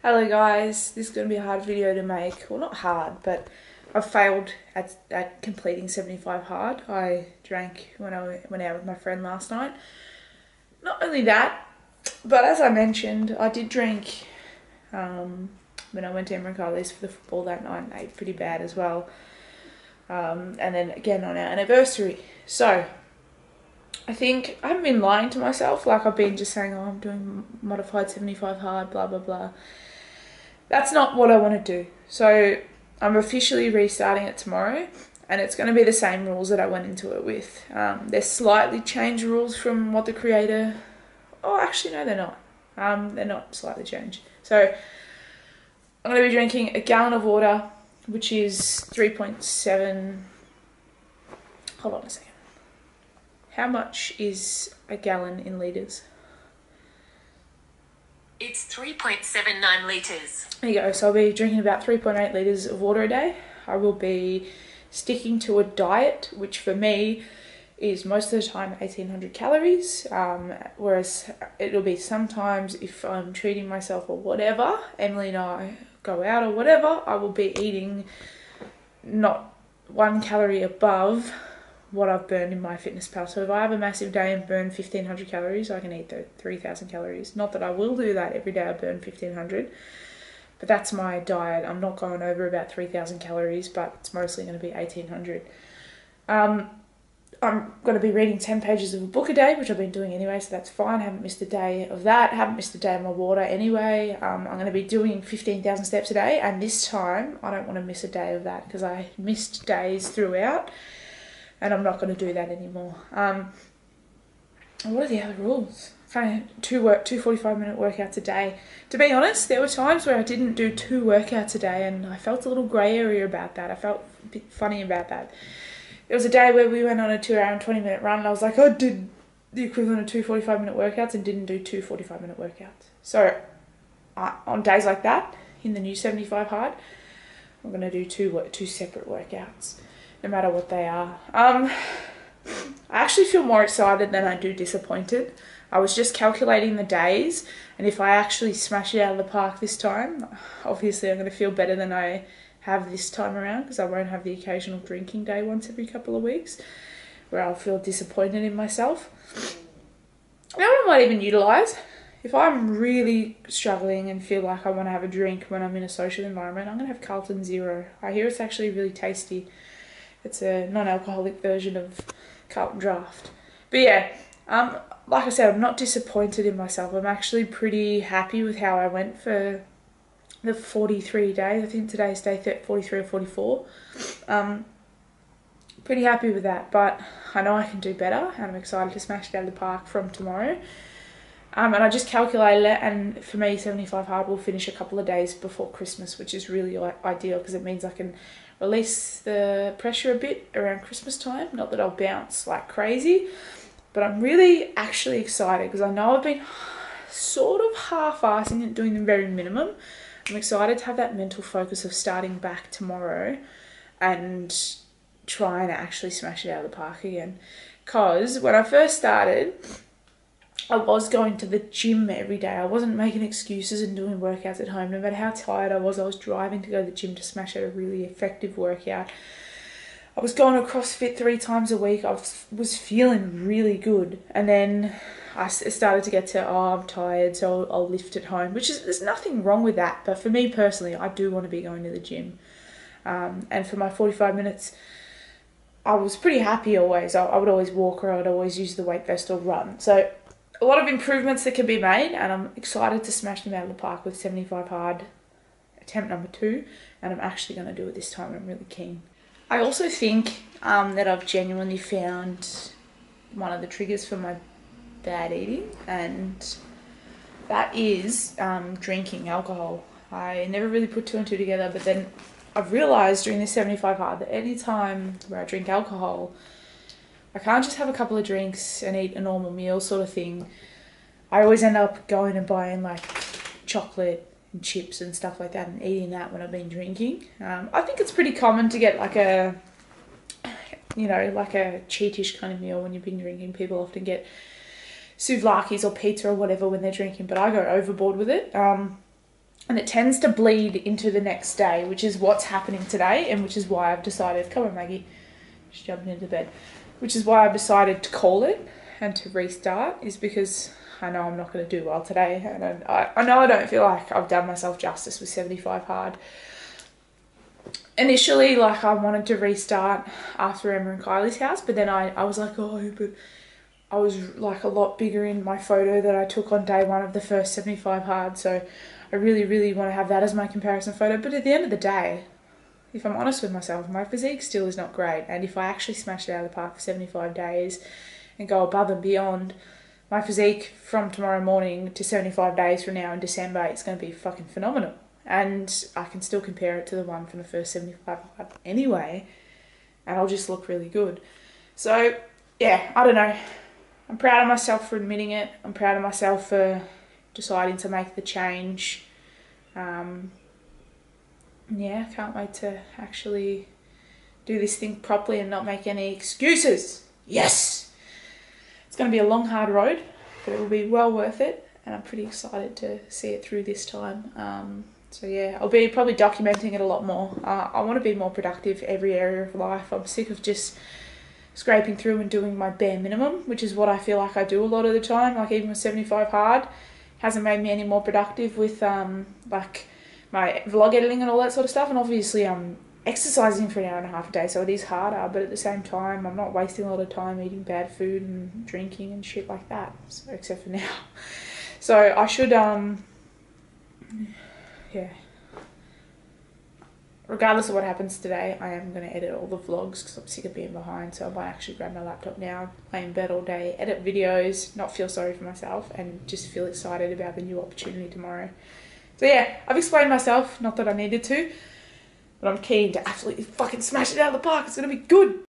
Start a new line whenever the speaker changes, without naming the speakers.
Hello guys, this is going to be a hard video to make. Well, not hard, but I've failed at completing 75 hard. I drank when I went out with my friend last night. Not only that, but as I mentioned, I did drink when I went to Emery Carly's for the football that night and ate pretty bad as well. And then again on our anniversary. So, I think I haven't been lying to myself. Like I've been just saying, oh, I'm doing modified 75 hard, blah, blah, blah. That's not what I want to do. So I'm officially restarting it tomorrow, and it's going to be the same rules that I went into it with. They're slightly changed rules from what the creator... Oh, actually, no, they're not. They're not slightly changed. So I'm going to be drinking a gallon of water, which is 3.7... Hold on a second. How much is a gallon in litres?
It's 3.79 litres.
There you go. So I'll be drinking about 3.8 litres of water a day. I will be sticking to a diet, which for me is most of the time 1800 calories. Whereas it'll be sometimes if I'm treating myself or whatever, Emily and I go out or whatever, I will be eating not 1 calorie above what I've burned in my fitness pal. So if I have a massive day and burn 1500 calories, I can eat 3000 calories. Not that I will do that every day. I burn 1500, but that's my diet. I'm not going over about 3000 calories, but it's mostly going to be 1800. I'm going to be reading 10 pages of a book a day, which I've been doing anyway, so that's fine. I haven't missed a day of that. Haven't missed a day of my water anyway. I'm going to be doing 15,000 steps a day, and this time I don't want to miss a day of that because I missed days throughout. And I'm not going to do that anymore. What are the other rules? Two 45-minute workouts a day. To be honest, there were times where I didn't do 2 workouts a day, and I felt a little grey area about that. I felt a bit funny about that. There was a day where we went on a 2-hour and 20-minute run, and I was like, I did the equivalent of 2 45-minute workouts and didn't do 2 45-minute workouts. So on days like that, in the new 75 hard, I'm going to do two separate workouts, no matter what they are. I actually feel more excited than I do disappointed. I was just calculating the days, and if I actually smash it out of the park this time, obviously I'm going to feel better than I have this time around, because I won't have the occasional drinking day once every couple of weeks where I'll feel disappointed in myself. You know what I might even utilise? If I'm really struggling and feel like I want to have a drink when I'm in a social environment, I'm going to have Carlton Zero. I hear it's actually really tasty. It's a non-alcoholic version of Carlton Draft. But yeah, like I said, I'm not disappointed in myself. I'm actually pretty happy with how I went for the 43 days. I think today's day 43 or 44. Pretty happy with that, but I know I can do better, and I'm excited to smash it out of the park from tomorrow. And I just calculated it, and for me, 75 hard will finish a couple of days before Christmas, which is really ideal because it means I can release the pressure a bit around Christmas time. Not that I'll bounce like crazy, but I'm really actually excited because I know I've been sort of half-assing it, doing the very minimum. I'm excited to have that mental focus of starting back tomorrow and trying to actually smash it out of the park again. Because when I first started, I was going to the gym every day. I wasn't making excuses and doing workouts at home. No matter how tired I was driving to go to the gym to smash out a really effective workout. I was going to CrossFit 3 times a week. I was feeling really good. And then I started to get to, oh, I'm tired, so I'll lift at home, which is, there's nothing wrong with that. But for me personally, I do want to be going to the gym. And for my 45 minutes, I was pretty happy always. I would always walk, or I would always use the weight vest or run. So a lot of improvements that can be made, and I'm excited to smash them out of the park with 75 hard attempt number 2, and I'm actually going to do it this time. I'm really keen. I also think that I've genuinely found one of the triggers for my bad eating, and that is drinking alcohol. I never really put 2 and 2 together, but then I've realised during this 75 hard that any time where I drink alcohol, I can't just have a couple of drinks and eat a normal meal sort of thing. I always end up going and buying like chocolate and chips and stuff like that and eating that when I've been drinking. I think it's pretty common to get like a, like a cheatish kind of meal when you've been drinking. People often get souvlaki's or pizza or whatever when they're drinking, but I go overboard with it. and it tends to bleed into the next day, which is what's happening today, and which is why I've decided, come on Maggie, she's jumping into bed, which is why I've decided to call it and to restart, is because I know I'm not going to do well today, and I know I don't feel like I've done myself justice with 75 hard. Initially, like, I wanted to restart after Emma and Kylie's house, but then I was like, oh, but I was like a lot bigger in my photo that I took on day one of the first 75 hard, so I really, really want to have that as my comparison photo. But at the end of the day, if I'm honest with myself, my physique still is not great, and if I actually smash it out of the park for 75 days and go above and beyond, my physique from tomorrow morning to 75 days from now in December, it's going to be fucking phenomenal. And I can still compare it to the one from the first 75 hard anyway, and I'll just look really good. So, yeah, I don't know. I'm proud of myself for admitting it. I'm proud of myself for deciding to make the change. Yeah, can't wait to actually do this thing properly and not make any excuses. Yes! It's going to be a long, hard road, but it will be well worth it, and I'm pretty excited to see it through this time. So yeah, I'll be probably documenting it a lot more. I want to be more productive every area of life. I'm sick of just scraping through and doing my bare minimum, which is what I feel like I do a lot of the time. Like, even with 75 hard, hasn't made me any more productive with like my vlog editing and all that sort of stuff. And obviously I'm exercising for an hour and a half a day, so it is harder, but at the same time I'm not wasting a lot of time eating bad food and drinking and shit like that, so, except for now. So I should yeah, regardless of what happens today, I am going to edit all the vlogs because I'm sick of being behind. So I might actually grab my laptop now, lay in bed all day, edit videos, not feel sorry for myself, and just feel excited about the new opportunity tomorrow. So yeah, I've explained myself, not that I needed to, but I'm keen to absolutely fucking smash it out of the park. It's going to be good.